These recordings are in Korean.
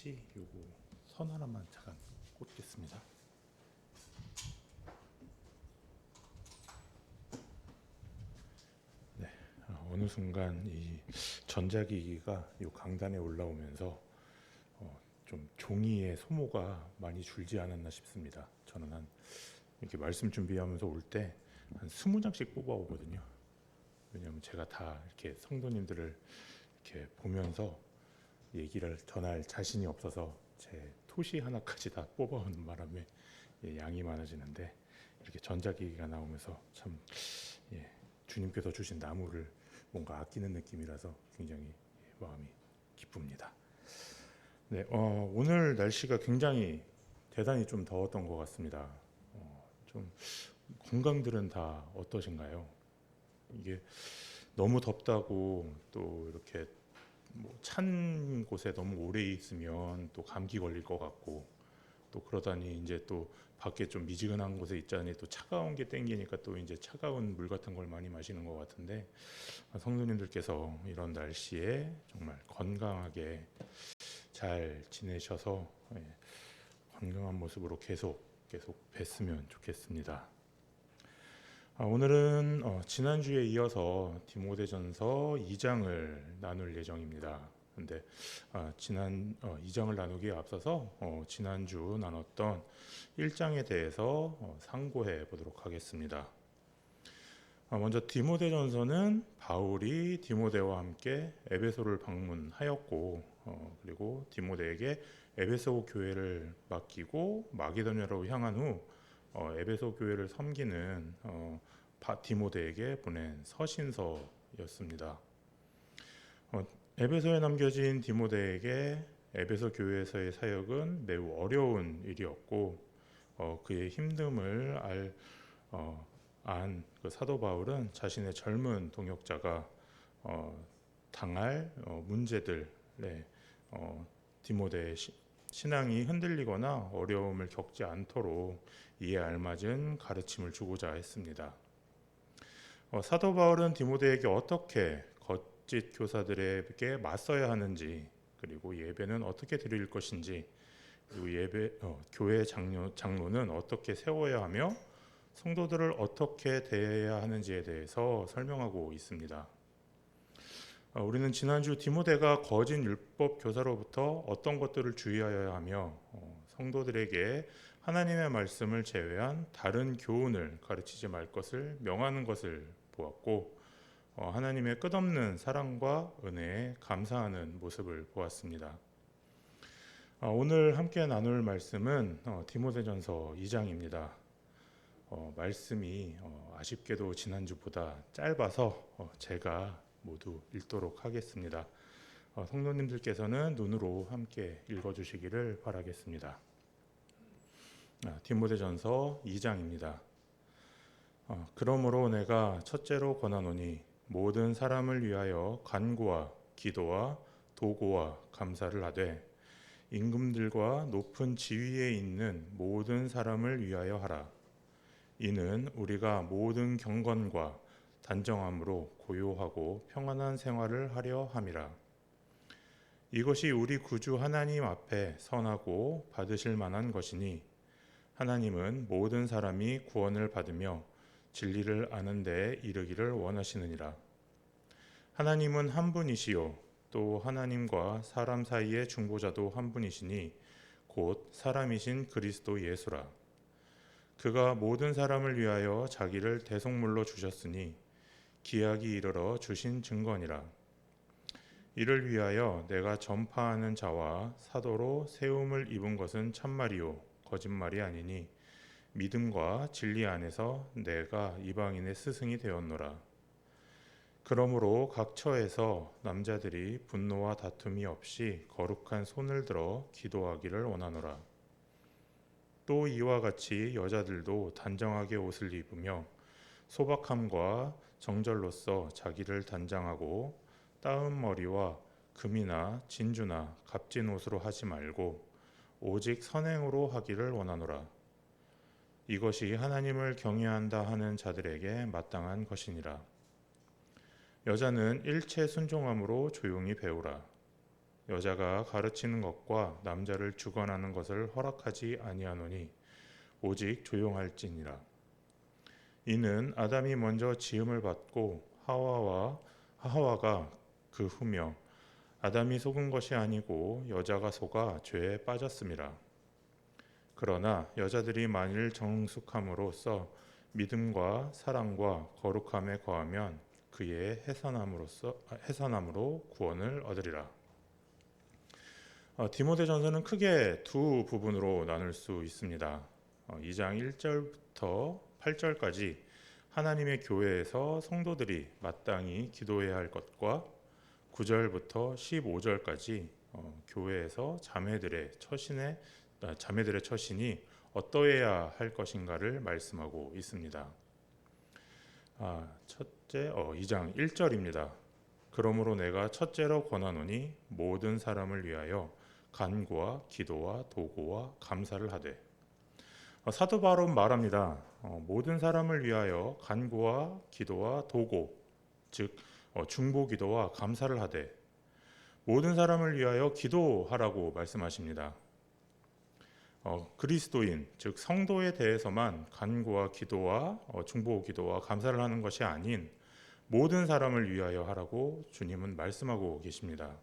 혹시 요거 선 하나만 잠깐 꽂겠습니다. 네, 어느 순간 이 전자기기가 요 강단에 올라오면서 좀 종이의 소모가 많이 줄지 않았나 싶습니다. 저는 한 이렇게 말씀 준비하면서 올 때 한 20장씩 뽑아 오거든요. 왜냐하면 제가 다 이렇게 성도님들을 이렇게 보면서 얘기를 전할 자신이 없어서 제 토시 하나까지 다 뽑아오는 바람에 양이 많아지는데, 이렇게 전자기기가 나오면서 참 주님께서 주신 나무를 뭔가 아끼는 느낌이라서 굉장히 마음이 기쁩니다. 네, 오늘 날씨가 굉장히 대단히 좀 더웠던 것 같습니다. 좀 건강들은 다 어떠신가요? 이게 너무 덥다고 또 이렇게 찬 곳에 너무 오래 있으면 또 감기 걸릴 것 같고, 또 그러다니 이제 또 밖에 좀 미지근한 곳에 있자니 또 차가운 게 땡기니까 또 이제 차가운 물 같은 걸 많이 마시는 것 같은데, 성도님들께서 이런 날씨에 정말 건강하게 잘 지내셔서 건강한 모습으로 계속 뵀으면 좋겠습니다. 오늘은 지난주에 이어서 디모데전서 2장을 나눌 예정입니다. 근데 지난 2장을 나누기에 앞서서 지난주 나눴던 1장에 대해서 상고해 보도록 하겠습니다. 먼저 디모데전서는 바울이 디모데와 함께 에베소를 방문하였고, 그리고 디모데에게 에베소 교회를 맡기고 마게도냐로 향한 후 에베소 교회를 섬기는 디모데에게 보낸 서신서였습니다. 에베소에 남겨진 디모데에게 에베소 교회에서의 사역은 매우 어려운 일이었고, 그의 힘듦을 안 그 사도 바울은 자신의 젊은 동역자가 당할 문제들에 디모데의 신앙이 흔들리거나 어려움을 겪지 않도록 이에 알맞은 가르침을 주고자 했습니다. 사도 바울은 디모데에게 어떻게 거짓 교사들에게 맞서야 하는지, 그리고 예배는 어떻게 드릴 것인지, 그리고 교회 장로는 어떻게 세워야 하며 성도들을 어떻게 대해야 하는지에 대해서 설명하고 있습니다. 우리는 지난주 디모데가 거짓 율법 교사로부터 어떤 것들을 주의하여야 하며 성도들에게 하나님의 말씀을 제외한 다른 교훈을 가르치지 말 것을 명하는 것을 보았고, 하나님의 끝없는 사랑과 은혜에 감사하는 모습을 보았습니다. 오늘 함께 나눌 말씀은 디모데전서 2장입니다. 말씀이 아쉽게도 지난주보다 짧아서 제가 모두 읽도록 하겠습니다. 성도님들께서는 눈으로 함께 읽어주시기를 바라겠습니다. 디모데전서 2장입니다. 그러므로 내가 첫째로 권하노니 모든 사람을 위하여 간구와 기도와 도고와 감사를 하되 임금들과 높은 지위에 있는 모든 사람을 위하여 하라. 이는 우리가 모든 경건과 단정함으로 고요하고 평안한 생활을 하려 함이라. 이것이 우리 구주 하나님 앞에 선하고 받으실 만한 것이니, 하나님은 모든 사람이 구원을 받으며 진리를 아는 데에 이르기를 원하시느니라. 하나님은 한 분이시요 또 하나님과 사람 사이의 중보자도 한 분이시니 곧 사람이신 그리스도 예수라. 그가 모든 사람을 위하여 자기를 대속물로 주셨으니 기약이 이르러 주신 증거니라. 이를 위하여 내가 전파하는 자와 사도로 세움을 입은 것은 참말이요 거짓말이 아니니, 믿음과 진리 안에서 내가 이방인의 스승이 되었노라. 그러므로 각 처에서 남자들이 분노와 다툼이 없이 거룩한 손을 들어 기도하기를 원하노라. 또 이와 같이 여자들도 단정하게 옷을 입으며 소박함과 정절로서 자기를 단장하고 따은 머리와 금이나 진주나 값진 옷으로 하지 말고 오직 선행으로 하기를 원하노라. 이것이 하나님을 경외한다 하는 자들에게 마땅한 것이니라. 여자는 일체 순종함으로 조용히 배우라. 여자가 가르치는 것과 남자를 주관하는 것을 허락하지 아니하노니 오직 조용할지니라. 이는 아담이 먼저 지음을 받고 하와가 그 후며 아담이 속은 것이 아니고 여자가 속아 죄에 빠졌음이라. 그러나 여자들이 만일 정숙함으로써 믿음과 사랑과 거룩함에 거하면 그의 해산함으로 구원을 얻으리라. 디모데전서는 크게 두 부분으로 나눌 수 있습니다. 2장 1절부터 8절까지 하나님의 교회에서 성도들이 마땅히 기도해야 할 것과 9절부터 15절까지 교회에서 자매들의 처신이 어떠해야 할 것인가를 말씀하고 있습니다. 첫째 2장 1절입니다. 그러므로 내가 첫째로 권하노니 모든 사람을 위하여 간구와 기도와 도고와 감사를 하되. 사도 바울은 말합니다. 모든 사람을 위하여 간구와 기도와 도고, 즉 중보 기도와 감사를 하되 모든 사람을 위하여 기도하라고 말씀하십니다. 그리스도인, 즉 성도에 대해서만 간구와 기도와 중보 기도와 감사를 하는 것이 아닌 모든 사람을 위하여 하라고 주님은 말씀하고 계십니다.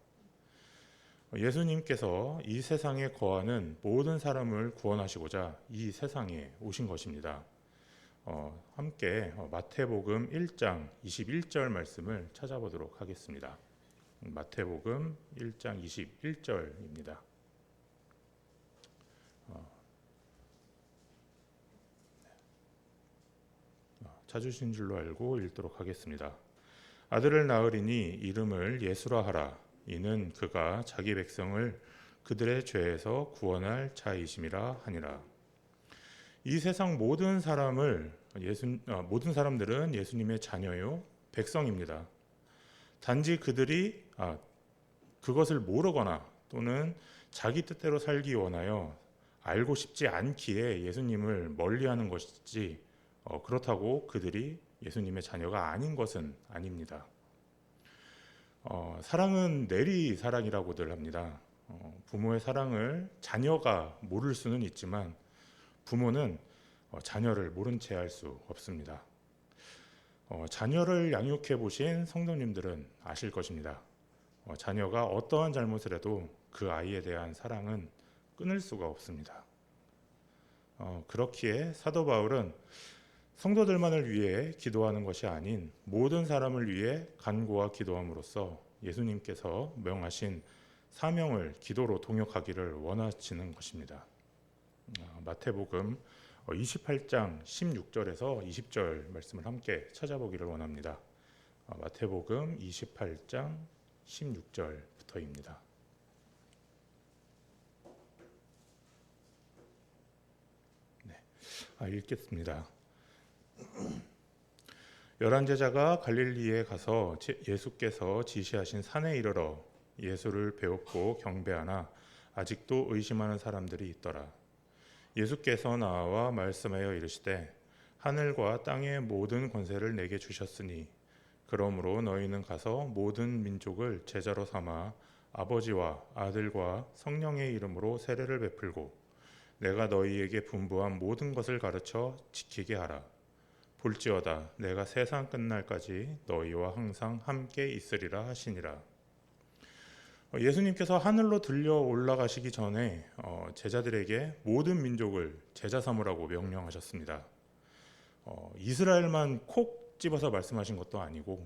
예수님께서 이 세상에 거하는 모든 사람을 구원하시고자 이 세상에 오신 것입니다. 함께 마태복음 1장 21절 말씀을 찾아보도록 하겠습니다. 마태복음 1장 21절입니다. 찾으신 줄로 알고 읽도록 하겠습니다. 아들을 낳으리니 이름을 예수라 하라. 이는 그가 자기 백성을 그들의 죄에서 구원할 자이심이라 하니라. 이 세상 모든 사람들은 예수님의 자녀요 백성입니다. 단지 그들이 그것을 모르거나 또는 자기 뜻대로 살기 원하여 알고 싶지 않기에 예수님을 멀리하는 것이지 그렇다고 그들이 예수님의 자녀가 아닌 것은 아닙니다. 사랑은 내리 사랑이라고들 합니다. 부모의 사랑을 자녀가 모를 수는 있지만 부모는 자녀를 모른 채 할 수 없습니다. 자녀를 양육해 보신 성도님들은 아실 것입니다. 자녀가 어떠한 잘못을 해도 그 아이에 대한 사랑은 끊을 수가 없습니다. 그렇기에 사도 바울은 성도들만을 위해 기도하는 것이 아닌 모든 사람을 위해 간구와 기도함으로써 예수님께서 명하신 사명을 기도로 동역하기를 원하시는 것입니다. 마태복음 28장 16절에서 20절 말씀을 함께 찾아보기를 원합니다. 마태복음 28장 16절부터입니다. 읽겠습니다. 11 제자가 갈릴리에 가서 예수께서 지시하신 산에 이르러 예수를 배웠고 경배하나 아직도 의심하는 사람들이 있더라. 예수께서 나와 말씀하여 이르시되 하늘과 땅의 모든 권세를 내게 주셨으니 그러므로 너희는 가서 모든 민족을 제자로 삼아 아버지와 아들과 성령의 이름으로 세례를 베풀고 내가 너희에게 분부한 모든 것을 가르쳐 지키게 하라. 볼지어다 내가 세상 끝날까지 너희와 항상 함께 있으리라 하시니라. 예수님께서 하늘로 들려 올라가시기 전에 제자들에게 모든 민족을 제자 삼으라고 명령하셨습니다. 이스라엘만 콕 집어서 말씀하신 것도 아니고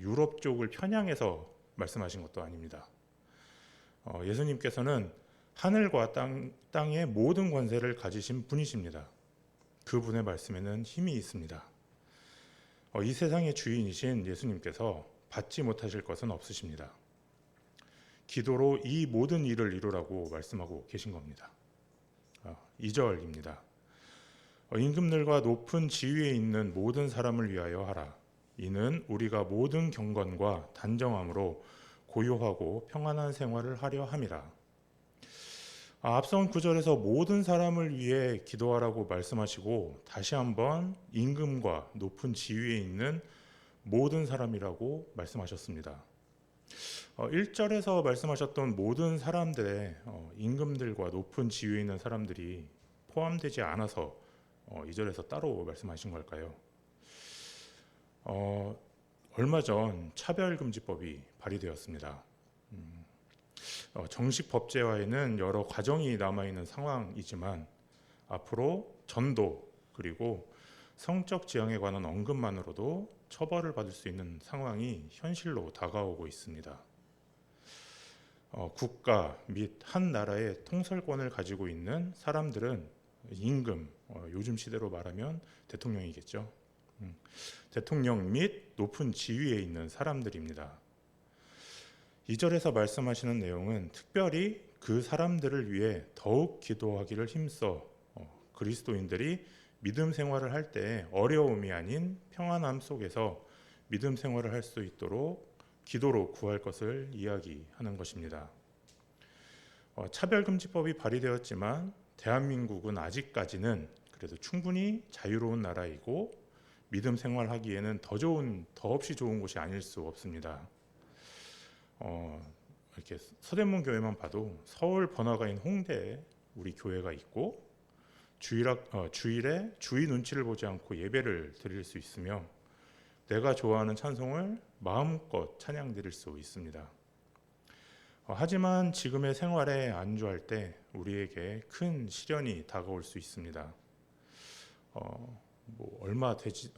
유럽 쪽을 편향해서 말씀하신 것도 아닙니다. 예수님께서는 하늘과 땅의 모든 권세를 가지신 분이십니다. 그분의 말씀에는 힘이 있습니다. 이 세상의 주인이신 예수님께서 받지 못하실 것은 없으십니다. 기도로 이 모든 일을 이루라고 말씀하고 계신 겁니다. 2절입니다. 임금들과 높은 지위에 있는 모든 사람을 위하여 하라. 이는 우리가 모든 경건과 단정함으로 고요하고 평안한 생활을 하려 함이라. 앞선 구절에서 모든 사람을 위해 기도하라고 말씀하시고 다시 한번 임금과 높은 지위에 있는 모든 사람이라고 말씀하셨습니다. 1절에서 말씀하셨던 모든 사람들의 임금들과 높은 지위에 있는 사람들이 포함되지 않아서 2절에서 따로 말씀하신 걸까요? 얼마 전 차별금지법이 발의되었습니다. 정식 법제화에는 여러 과정이 남아있는 상황이지만 앞으로 전도 그리고 성적 지향에 관한 언급만으로도 처벌을 받을 수 있는 상황이 현실로 다가오고 있습니다. 국가 및 한 나라의 통솔권을 가지고 있는 사람들은 임금, 요즘 시대로 말하면 대통령이겠죠. 대통령 및 높은 지위에 있는 사람들입니다. 2절에서 말씀하시는 내용은 특별히 그 사람들을 위해 더욱 기도하기를 힘써 그리스도인들이 믿음 생활을 할 때 어려움이 아닌 평안함 속에서 믿음 생활을 할 수 있도록 기도로 구할 것을 이야기하는 것입니다. 차별금지법이 발의되었지만 대한민국은 아직까지는 그래도 충분히 자유로운 나라이고 믿음 생활하기에는 더없이 좋은 곳이 아닐 수 없습니다. 이렇게 서대문 교회만 봐도 서울 번화가인 홍대에 우리 교회가 있고 주일에 주의 눈치를 보지 않고 예배를 드릴 수 있으며 내가 좋아하는 찬송을 마음껏 찬양 드릴 수 있습니다. 하지만 지금의 생활에 안주할 때 우리에게 큰 시련이 다가올 수 있습니다. 얼마 되지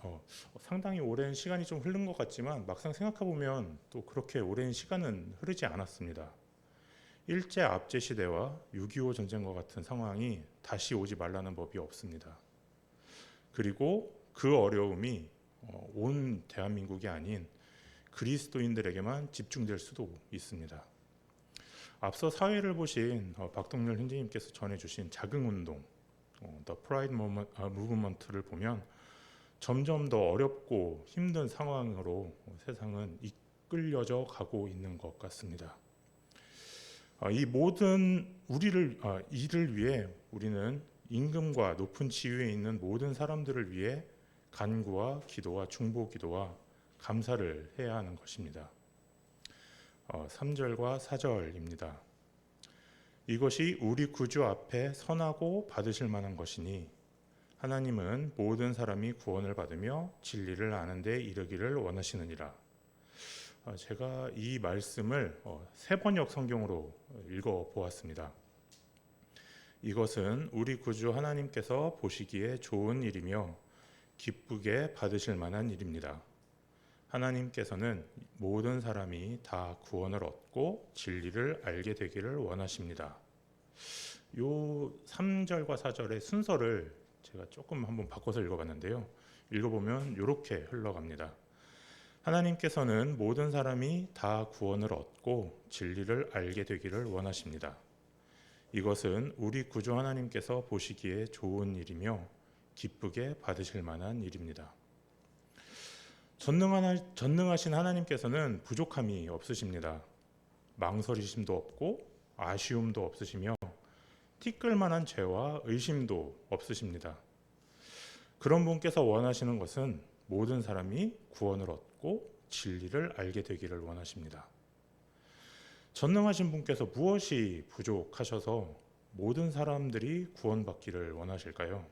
상당히 오랜 시간이 좀 흐른 것 같지만 막상 생각해 보면 또 그렇게 오랜 시간은 흐르지 않았습니다. 일제 압제 시대와 6.25 전쟁과 같은 상황이 다시 오지 말라는 법이 없습니다. 그리고 그 어려움이 온 대한민국이 아닌 그리스도인들에게만 집중될 수도 있습니다. 앞서 사회를 보신 박동렬 현재님께서 전해주신 자긍운동, The Pride Movement를 보면 점점 더 어렵고 힘든 상황으로 세상은 이끌려져 가고 있는 것 같습니다. 이 모든 이를 위해 우리는 임금과 높은 지위에 있는 모든 사람들을 위해 간구와 기도와 중보 기도와 감사를 해야 하는 것입니다. 3절과 4절입니다. 이것이 우리 구주 앞에 선하고 받으실 만한 것이니 하나님은 모든 사람이 구원을 받으며 진리를 아는 데 이르기를 원하시느니라. 제가 이 말씀을 세 번역 성경으로 읽어 보았습니다. 이것은 우리 구주 하나님께서 보시기에 좋은 일이며 기쁘게 받으실 만한 일입니다. 하나님께서는 모든 사람이 다 구원을 얻고 진리를 알게 되기를 원하십니다. 요 3절과 4절의 순서를 제가 조금 한번 바꿔서 읽어봤는데요. 읽어보면 이렇게 흘러갑니다. 하나님께서는 모든 사람이 다 구원을 얻고 진리를 알게 되기를 원하십니다. 이것은 우리 구주 하나님께서 보시기에 좋은 일이며 기쁘게 받으실 만한 일입니다. 전능하신 하나님께서는 부족함이 없으십니다. 망설이심도 없고 아쉬움도 없으시며 티끌만한 죄와 의심도 없으십니다. 그런 분께서 원하시는 것은 모든 사람이 구원을 얻고 진리를 알게 되기를 원하십니다. 전능하신 분께서 무엇이 부족하셔서 모든 사람들이 구원받기를 원하실까요?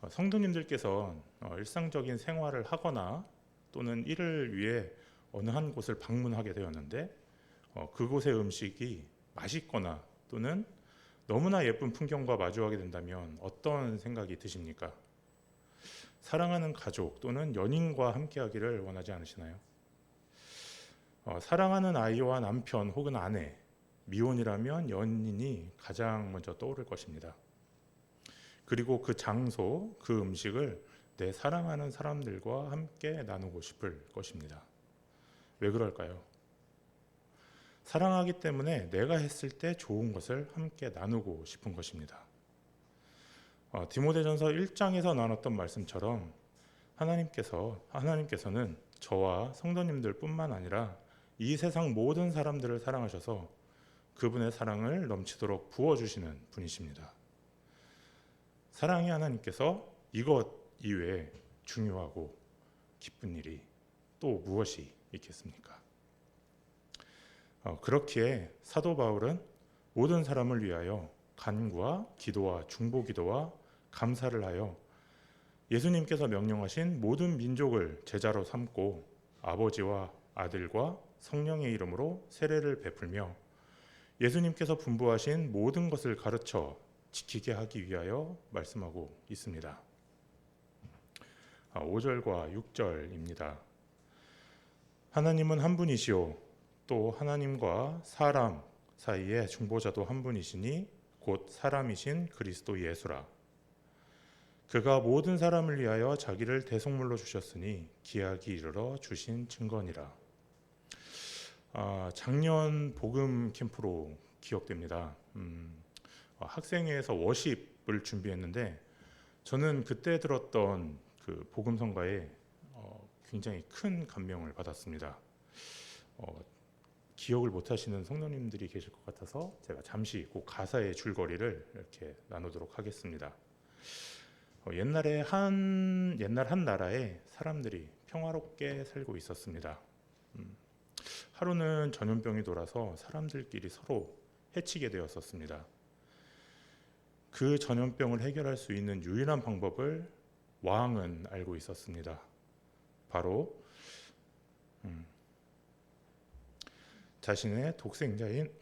성도님들께서 일상적인 생활을 하거나 또는 일을 위해 어느 한 곳을 방문하게 되었는데 그곳의 음식이 맛있거나 또는 너무나 예쁜 풍경과 마주하게 된다면 어떤 생각이 드십니까? 사랑하는 가족 또는 연인과 함께하기를 원하지 않으시나요? 사랑하는 아이와 남편 혹은 아내, 미혼이라면 연인이 가장 먼저 떠오를 것입니다. 그리고 그 장소, 그 음식을 내 사랑하는 사람들과 함께 나누고 싶을 것입니다. 왜 그럴까요? 사랑하기 때문에 내가 했을 때 좋은 것을 함께 나누고 싶은 것입니다. 디모데전서 1장에서 나눴던 말씀처럼 하나님께서는 저와 성도님들 뿐만 아니라 이 세상 모든 사람들을 사랑하셔서 그분의 사랑을 넘치도록 부어주시는 분이십니다. 사랑의 하나님께서 이것 이외에 중요하고 기쁜 일이 또 무엇이 있겠습니까? 그렇기에 사도 바울은 모든 사람을 위하여 간구와 기도와 중보기도와 감사를 하여 예수님께서 명령하신 모든 민족을 제자로 삼고 아버지와 아들과 성령의 이름으로 세례를 베풀며 예수님께서 분부하신 모든 것을 가르쳐 지키게 하기 위하여 말씀하고 있습니다. 5절과 6절입니다. 하나님은 한 분이시오 또 하나님과 사람 사이에 중보자도 한 분이시니 곧 사람이신 그리스도 예수라. 그가 모든 사람을 위하여 자기를 대속물로 주셨으니 기약이 이르러 주신 증거니라. 작년 복음 캠프로 기억됩니다. 학생회에서 워십을 준비했는데 저는 그때 들었던 그 복음 성가에 굉장히 큰 감명을 받았습니다. 기억을 못하시는 성도님들이 계실 것 같아서 제가 잠시 그 가사의 줄거리를 이렇게 나누도록 하겠습니다. 옛날 한 나라에 사람들이 평화롭게 살고 있었습니다. 하루는 전염병이 돌아서 사람들끼리 서로 해치게 되었었습니다. 그 전염병을 해결할 수 있는 유일한 방법을 왕은 알고 있었습니다. 바로 자신의 독생자인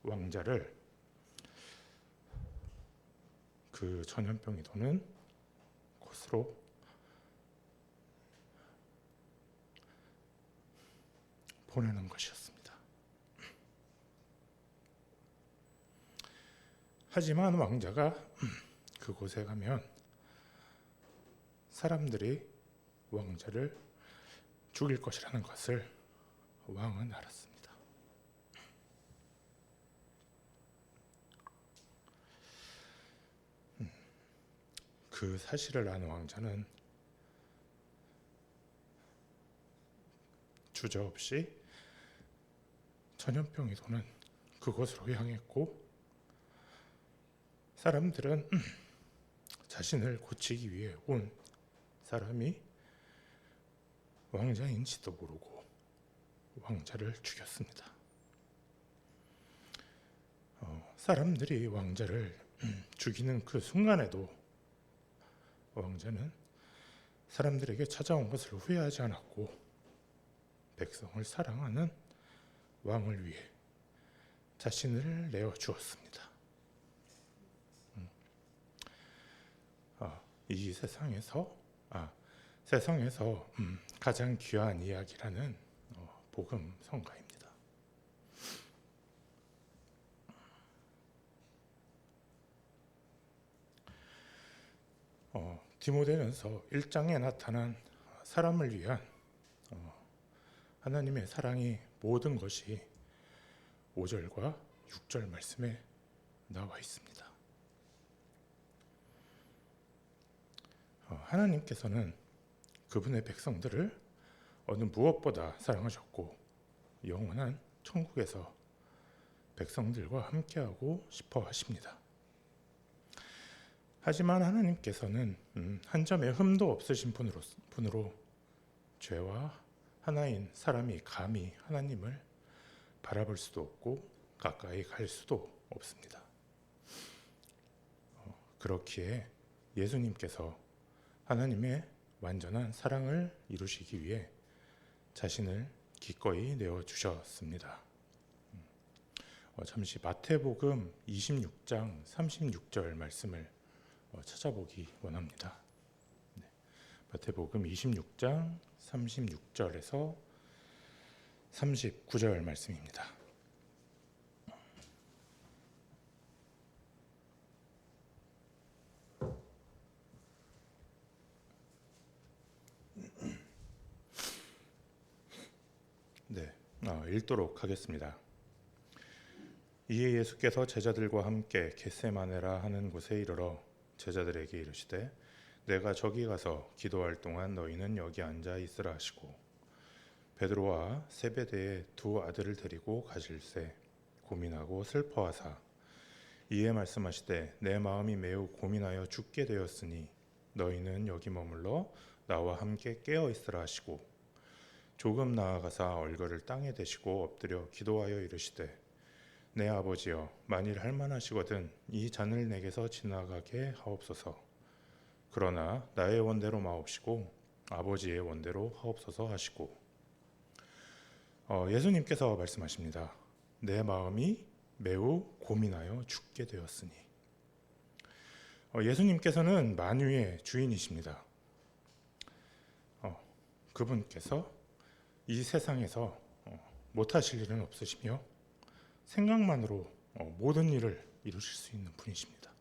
왕자를 그 전염병이 도는 곳으로 보내는 것이었습니다. 하지만 왕자가 그곳에 가면 사람들이 왕자를 죽일 것이라는 것을 왕은 알았습니다. 그 사실을 아는 왕자는 주저없이 전염병이 도는 그곳으로 향했고 사람들은 자신을 고치기 위해 온 사람이 왕자인지도 모르고 왕자를 죽였습니다. 사람들이 왕자를 죽이는 그 순간에도 왕자는 사람들에게 찾아온 것을 후회하지 않았고 백성을 사랑하는 왕을 위해 자신을 내어 주었습니다. 이 세상에서 가장 귀한 이야기라는 복음 성가입니다. 디모데전서 1장에 나타난 사람을 위한 하나님의 사랑이 모든 것이 5절과 6절 말씀에 나와 있습니다. 하나님께서는 그분의 백성들을 어느 무엇보다 사랑하셨고 영원한 천국에서 백성들과 함께하고 싶어 하십니다. 하지만 하나님께서는 한 점의 흠도 없으신 분으로 죄와 하나인 사람이 감히 하나님을 바라볼 수도 없고 가까이 갈 수도 없습니다. 그렇기에 예수님께서 하나님의 완전한 사랑을 이루시기 위해 자신을 기꺼이 내어주셨습니다. 잠시 마태복음 26장 36절 말씀을 찾아보기 원합니다. 마태복음 26장 36절에서 39절 말씀입니다. 읽도록 하겠습니다. 이에 예수께서 제자들과 함께 겟세마네라 하는 곳에 이르러 제자들에게 이르시되 내가 저기 가서 기도할 동안 너희는 여기 앉아 있으라 하시고 베드로와 세베대의 두 아들을 데리고 가실새 고민하고 슬퍼하사 이에 말씀하시되 내 마음이 매우 고민하여 죽게 되었으니 너희는 여기 머물러 나와 함께 깨어 있으라 하시고 조금 나아가사 얼굴을 땅에 대시고 엎드려 기도하여 이르시되 내 아버지여 만일 할만하시거든 이 잔을 내게서 지나가게 하옵소서. 그러나 나의 원대로 마옵시고 아버지의 원대로 하옵소서 하시고 예수님께서 말씀하십니다. 내 마음이 매우 고민하여 죽게 되었으니. 예수님께서는 만유의 주인이십니다. 그분께서 이 세상에서 못하실 일은 없으시며 생각만으로 모든 일을 이루실 수 있는 분이십니다.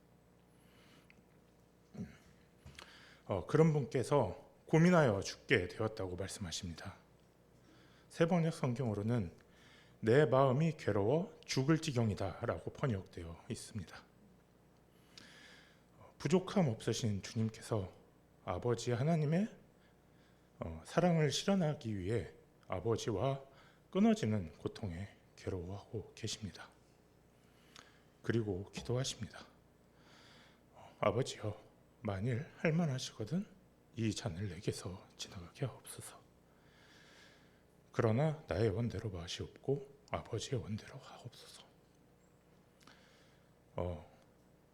그런 분께서 고민하여 죽게 되었다고 말씀하십니다. 세번역 성경으로는 내 마음이 괴로워 죽을 지경이다 라고 번역되어 있습니다. 부족함 없으신 주님께서 아버지 하나님의 사랑을 실현하기 위해 아버지와 끊어지는 고통에 괴로워하고 계십니다. 그리고 기도하십니다. 아버지여 만일 할만하시거든 이 잔을 내게서 지나가게 하옵소서. 그러나 나의 원대로 마시옵고 아버지의 원대로 하옵소서.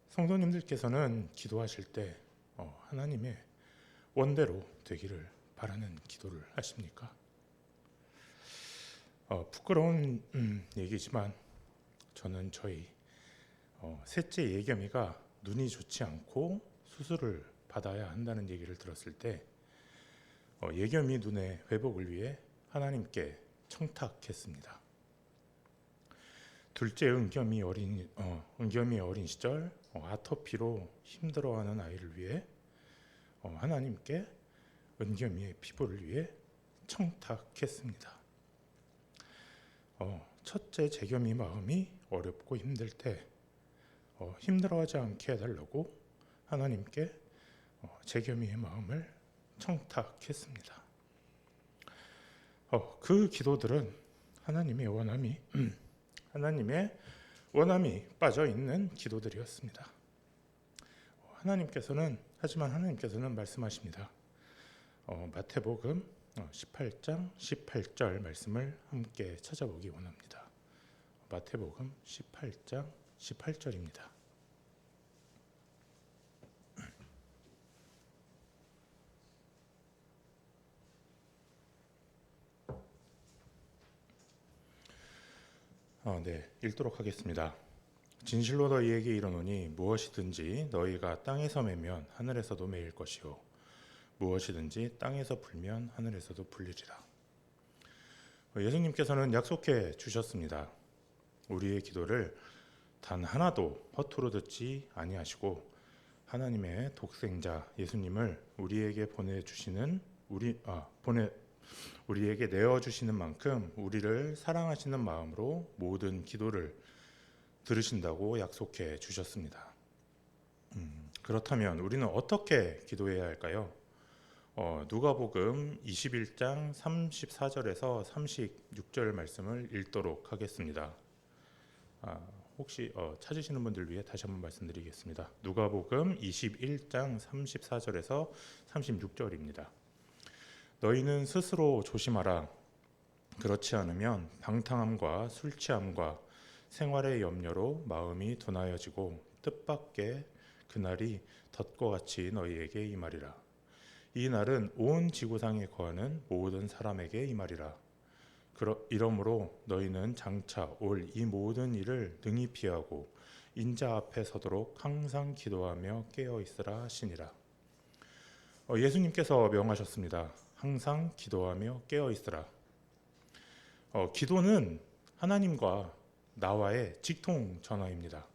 성도님들께서는 기도하실 때 하나님의 원대로 되기를 바라는 기도를 하십니까? 부끄러운 얘기지만 저는 저희 셋째 예겸이가 눈이 좋지 않고 수술을 받아야 한다는 얘기를 들었을 때 예겸이 눈의 회복을 위해 하나님께 청탁했습니다. 둘째 은겸이 어린 시절 아토피로 힘들어하는 아이를 위해 하나님께 은겸이의 피부를 위해 청탁했습니다. 첫째 재겸이 마음이 어렵고 힘들 때 힘들어하지 않게 해달라고 하나님께 재겸이의 마음을 청탁했습니다. 그 기도들은 하나님의 원함이 빠져 있는 기도들이었습니다. 하지만 하나님께서는 말씀하십니다. 마태복음 18장 18절 말씀을 함께 찾아보기 원합니다. 마태복음 18장 18절입니다. 읽도록 하겠습니다. 진실로 너희에게 이르노니 무엇이든지 너희가 땅에서 매면 하늘에서도 매일 것이요 무엇이든지 땅에서 풀면 하늘에서도 풀리리라. 예수님께서는 약속해 주셨습니다. 우리의 기도를 단 하나도 허투루 듣지 아니하시고 하나님의 독생자 예수님을 우리에게 우리에게 내어주시는 만큼 우리를 사랑하시는 마음으로 모든 기도를 들으신다고 약속해 주셨습니다. 그렇다면 우리는 어떻게 기도해야 할까요? 누가복음 21장 34절에서 36절 말씀을 읽도록 하겠습니다. 혹시 찾으시는 분들 위해 다시 한번 말씀드리겠습니다. 누가복음 21장 34절에서 36절입니다. 너희는 스스로 조심하라. 그렇지 않으면 방탕함과 술 취함과 생활의 염려로 마음이 둔하여지고 뜻밖의 그날이 덫과 같이 너희에게 임하리라. 이 날은 온 지구상에 거하는 모든 사람에게 임하리라. 이러므로 너희는 장차 올 이 모든 일을 능히 피하고 인자 앞에 서도록 항상 기도하며 깨어 있으라 하시니라. 예수님께서 명하셨습니다. 항상 기도하며 깨어 있으라. 기도는 하나님과 나와의 직통 전화입니다.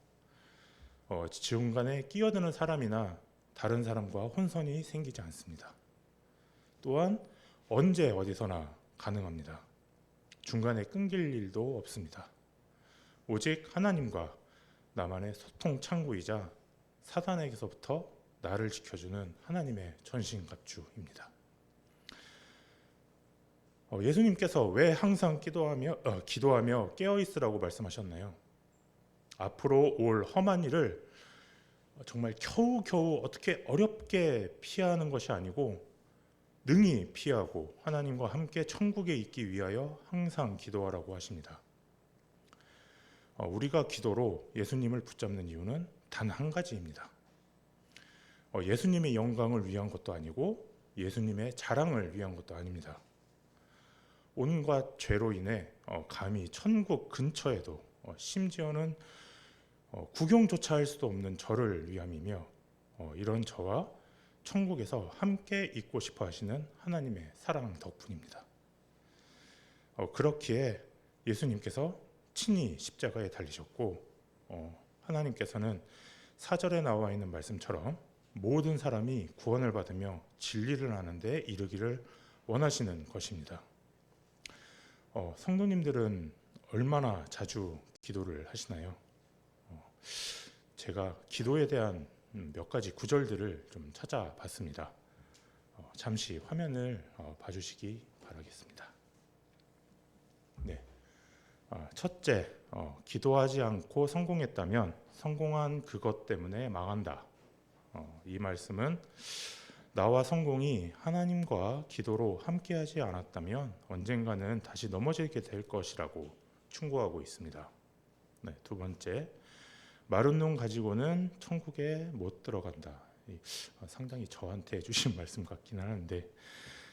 중간에 끼어드는 사람이나 다른 사람과 혼선이 생기지 않습니다. 또한 언제 어디서나 가능합니다. 중간에 끊길 일도 없습니다. 오직 하나님과 나만의 소통 창구이자 사단에게서부터 나를 지켜주는 하나님의 전신갑주입니다. 예수님께서 왜 항상 기도하며 깨어있으라고 말씀하셨나요? 앞으로 올 험한 일을 정말 겨우겨우 어떻게 어렵게 피하는 것이 아니고 능히 피하고 하나님과 함께 천국에 있기 위하여 항상 기도하라고 하십니다. 우리가 기도로 예수님을 붙잡는 이유는 단 한 가지입니다. 예수님의 영광을 위한 것도 아니고 예수님의 자랑을 위한 것도 아닙니다. 온갖 죄로 인해 감히 천국 근처에도 심지어는 구경조차 할 수도 없는 저를 위함이며 이런 저와 천국에서 함께 있고 싶어 하시는 하나님의 사랑 덕분입니다. 그렇기에 예수님께서 친히 십자가에 달리셨고 하나님께서는 4절에 나와 있는 말씀처럼 모든 사람이 구원을 받으며 진리를 아는 데 이르기를 원하시는 것입니다. 성도님들은 얼마나 자주 기도를 하시나요? 제가 기도에 대한 몇 가지 구절들을 좀 찾아봤습니다. 잠시 화면을 봐주시기 바라겠습니다. 네. 첫째, 기도하지 않고 성공했다면 성공한 그것 때문에 망한다. 이 말씀은 나와 성공이 하나님과 기도로 함께하지 않았다면 언젠가는 다시 넘어지게 될 것이라고 충고하고 있습니다. 네, 두 번째, 마른 놈 가지고는 천국에 못 들어간다. 상당히 저한테 해주신 말씀 같긴 하는데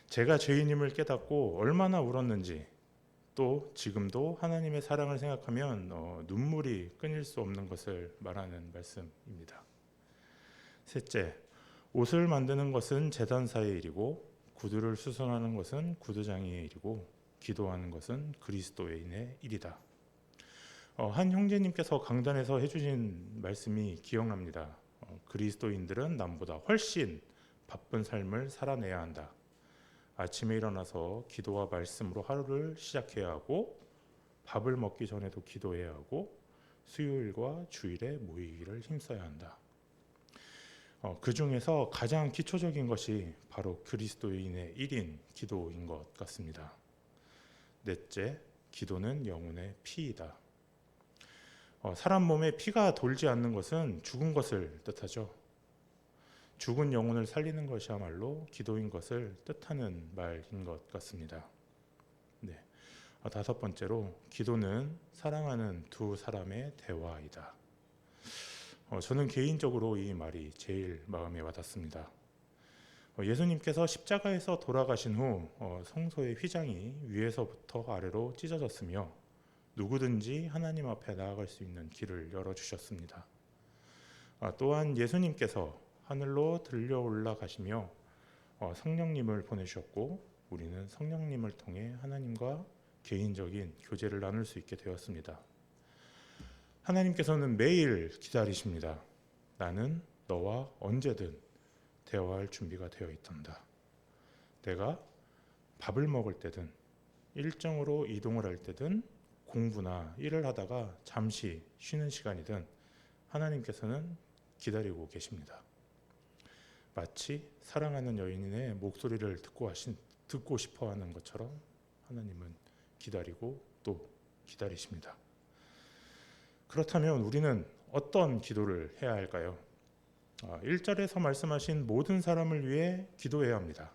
제가 죄인임을 깨닫고 얼마나 울었는지 또 지금도 하나님의 사랑을 생각하면 눈물이 끊일 수 없는 것을 말하는 말씀입니다. 셋째, 옷을 만드는 것은 제단사의 일이고 구두를 수선하는 것은 구두장이의 일이고 기도하는 것은 그리스도인의 일이다. 한 형제님께서 강단에서 해주신 말씀이 기억납니다. 그리스도인들은 남보다 훨씬 바쁜 삶을 살아내야 한다. 아침에 일어나서 기도와 말씀으로 하루를 시작해야 하고 밥을 먹기 전에도 기도해야 하고 수요일과 주일에 모이기를 힘써야 한다. 그 중에서 가장 기초적인 것이 바로 그리스도인의 1인 기도인 것 같습니다. 넷째, 기도는 영혼의 피이다. 사람 몸에 피가 돌지 않는 것은 죽은 것을 뜻하죠. 죽은 영혼을 살리는 것이야말로 기도인 것을 뜻하는 말인 것 같습니다. 네. 다섯 번째로, 기도는 사랑하는 두 사람의 대화이다. 저는 개인적으로 이 말이 제일 마음에 와닿습니다. 예수님께서 십자가에서 돌아가신 후 성소의 휘장이 위에서부터 아래로 찢어졌으며 누구든지 하나님 앞에 나아갈 수 있는 길을 열어주셨습니다. 또한 예수님께서 하늘로 들려 올라가시며 성령님을 보내주셨고 우리는 성령님을 통해 하나님과 개인적인 교제를 나눌 수 있게 되었습니다. 하나님께서는 매일 기다리십니다. 나는 너와 언제든 대화할 준비가 되어 있단다. 내가 밥을 먹을 때든 일정으로 이동을 할 때든 공부나 일을 하다가 잠시 쉬는 시간이든 하나님께서는 기다리고 계십니다. 마치 사랑하는 여인의 목소리를 듣고 싶어하는 것처럼 하나님은 기다리고 또 기다리십니다. 그렇다면 우리는 어떤 기도를 해야 할까요? 1절에서 말씀하신 모든 사람을 위해 기도해야 합니다.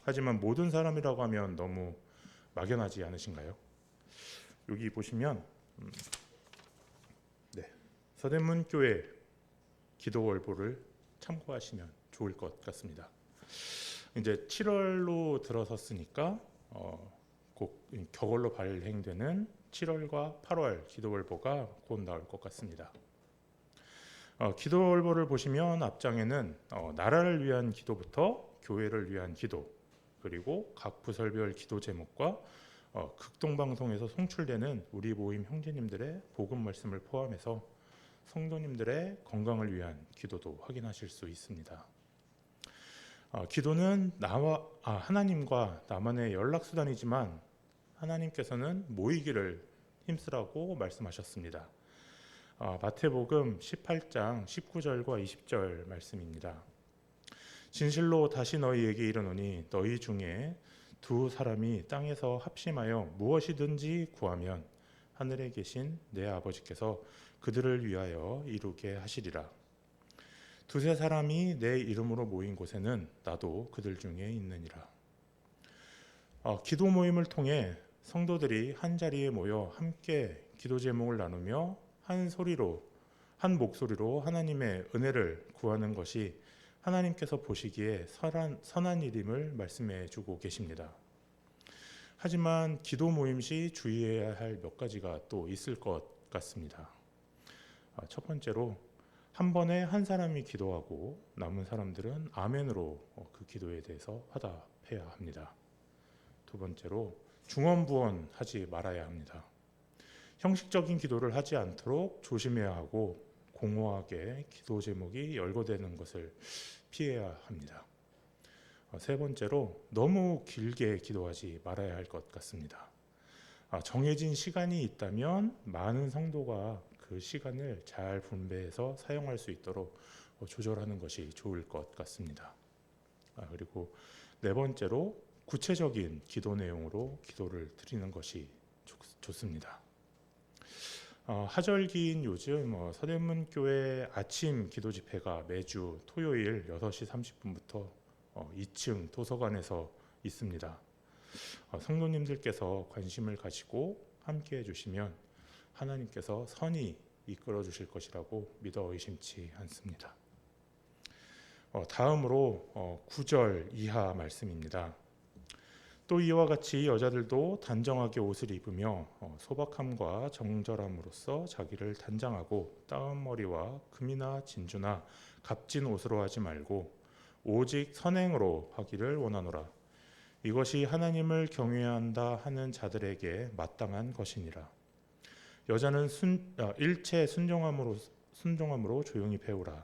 하지만 모든 사람이라고 하면 너무 막연하지 않으신가요? 여기 보시면 서대문교회 기도월보를 참고하시면 좋을 것 같습니다. 이제 7월로 들어섰으니까 곧 겨울로 발행되는 7월과 8월 기도월보가 곧 나올 것 같습니다. 기도월보를 보시면 앞장에는 나라를 위한 기도부터 교회를 위한 기도, 그리고 각 부설별 기도 제목과 극동방송에서 송출되는 우리 모임 형제님들의 복음 말씀을 포함해서 성도님들의 건강을 위한 기도도 확인하실 수 있습니다. 기도는 하나님과 나만의 연락수단이지만 하나님께서는 모이기를 힘쓰라고 말씀하셨습니다. 마태복음 18장 19절과 20절 말씀입니다. 진실로 다시 너희에게 이르노니 너희 중에 두 사람이 땅에서 합심하여 무엇이든지 구하면 하늘에 계신 내 아버지께서 그들을 위하여 이루게 하시리라. 두세 사람이 내 이름으로 모인 곳에는 나도 그들 중에 있느니라. 기도 모임을 통해 성도들이 한 자리에 모여 함께 기도 제목을 나누며 한 목소리로 하나님의 은혜를 구하는 것이 하나님께서 보시기에 선한 일임을 말씀해 주고 계십니다. 하지만 기도 모임 시 주의해야 할 몇 가지가 또 있을 것 같습니다. 첫 번째로 한 번에 한 사람이 기도하고 남은 사람들은 아멘으로 그 기도에 대해서 화답해야 합니다. 두 번째로 중언부언하지 말아야 합니다. 형식적인 기도를 하지 않도록 조심해야 하고 공허하게 기도 제목이 열거되는 것을 피해야 합니다. 세 번째로 너무 길게 기도하지 말아야 할 것 같습니다. 정해진 시간이 있다면 많은 성도가 그 시간을 잘 분배해서 사용할 수 있도록 조절하는 것이 좋을 것 같습니다. 그리고 네 번째로 구체적인 기도 내용으로 기도를 드리는 것이 좋습니다. 하절기인 요즘 서대문교회 아침 기도 집회가 매주 토요일 6시 30분부터 2층 도서관에서 있습니다. 성도님들께서 관심을 가지고 함께 해주시면 하나님께서 선히 이끌어 주실 것이라고 믿어 의심치 않습니다. 다음으로 9절 이하 말씀입니다. 또 이와 같이 여자들도 단정하게 옷을 입으며 소박함과 정절함으로써 자기를 단장하고 따은 머리와 금이나 진주나 값진 옷으로 하지 말고 오직 선행으로 하기를 원하노라. 이것이 하나님을 경외한다 하는 자들에게 마땅한 것이니라. 여자는 일체 순종함으로 조용히 배우라.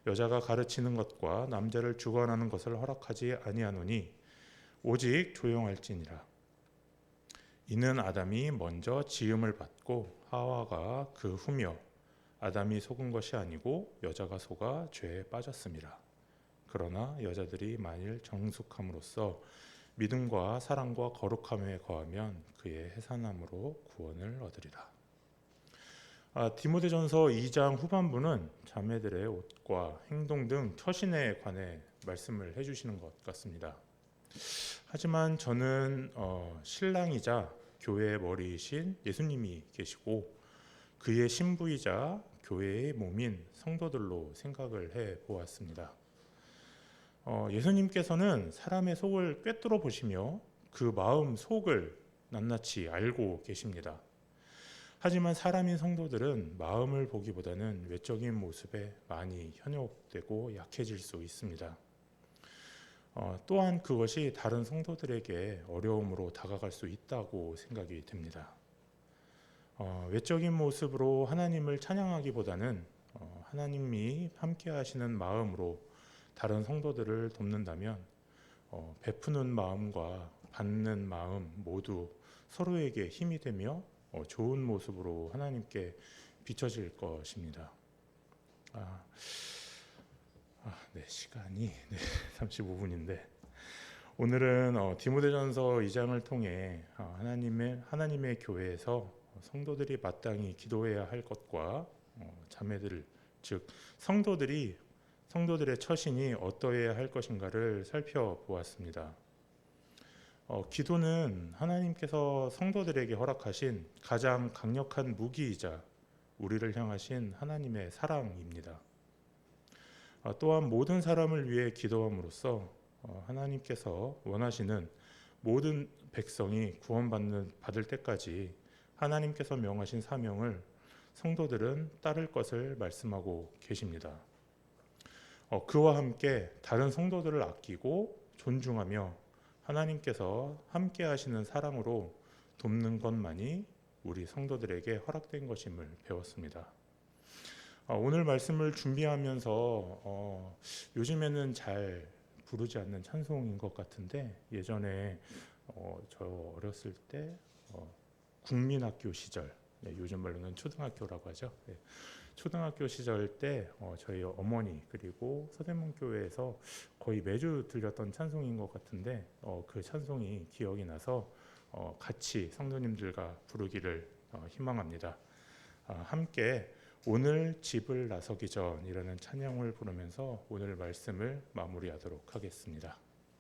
여자가 가르치는 것과 남자를 주관하는 것을 허락하지 아니하노니 오직 조용할지니라. 이는 아담이 먼저 지음을 받고 하와가 그 후며 아담이 속은 것이 아니고 여자가 속아 죄에 빠졌음이라. 그러나 여자들이 만일 정숙함으로써 믿음과 사랑과 거룩함에 거하면 그의 해산함으로 구원을 얻으리라. 디모데전서 2장 후반부는 자매들의 옷과 행동 등 처신에 관해 말씀을 해주시는 것 같습니다. 하지만 저는 신랑이자 교회의 머리이신 예수님이 계시고 그의 신부이자 교회의 몸인 성도들로 생각을 해 보았습니다. 예수님께서는 사람의 속을 꿰뚫어 보시며 그 마음 속을 낱낱이 알고 계십니다. 하지만 사람인 성도들은 마음을 보기보다는 외적인 모습에 많이 현혹되고 약해질 수 있습니다. 또한 그것이 다른 성도들에게 어려움으로 다가갈 수 있다고 생각이 됩니다. 외적인 모습으로 하나님을 찬양하기보다는 하나님이 함께 하시는 마음으로 다른 성도들을 돕는다면 베푸는 마음과 받는 마음 모두 서로에게 힘이 되며 좋은 모습으로 하나님께 비춰질 것입니다. 네, 시간이 35분인데 오늘은 디모데전서 2장을 통해 하나님의 교회에서 성도들이 마땅히 기도해야 할 것과 자매들 즉 성도들의 처신이 어떠해야 할 것인가를 살펴보았습니다. 기도는 하나님께서 성도들에게 허락하신 가장 강력한 무기이자 우리를 향하신 하나님의 사랑입니다. 또한 모든 사람을 위해 기도함으로써 하나님께서 원하시는 모든 백성이 구원받을 때까지 하나님께서 명하신 사명을 성도들은 따를 것을 말씀하고 계십니다. 그와 함께 다른 성도들을 아끼고 존중하며 하나님께서 함께 하시는 사랑으로 돕는 것만이 우리 성도들에게 허락된 것임을 배웠습니다. 오늘 말씀을 준비하면서 요즘에는 잘 부르지 않는 찬송인 것 같은데 예전에 저 어렸을 때 국민학교 시절, 요즘 말로는 초등학교라고 하죠. 초등학교 시절 때 저희 어머니 그리고 서대문교회에서 거의 매주 들렸던 찬송인 것 같은데 그 찬송이 기억이 나서 같이 성도님들과 부르기를 희망합니다. 함께 오늘 집을 나서기 전이라는 찬양을 부르면서 오늘 말씀을 마무리하도록 하겠습니다.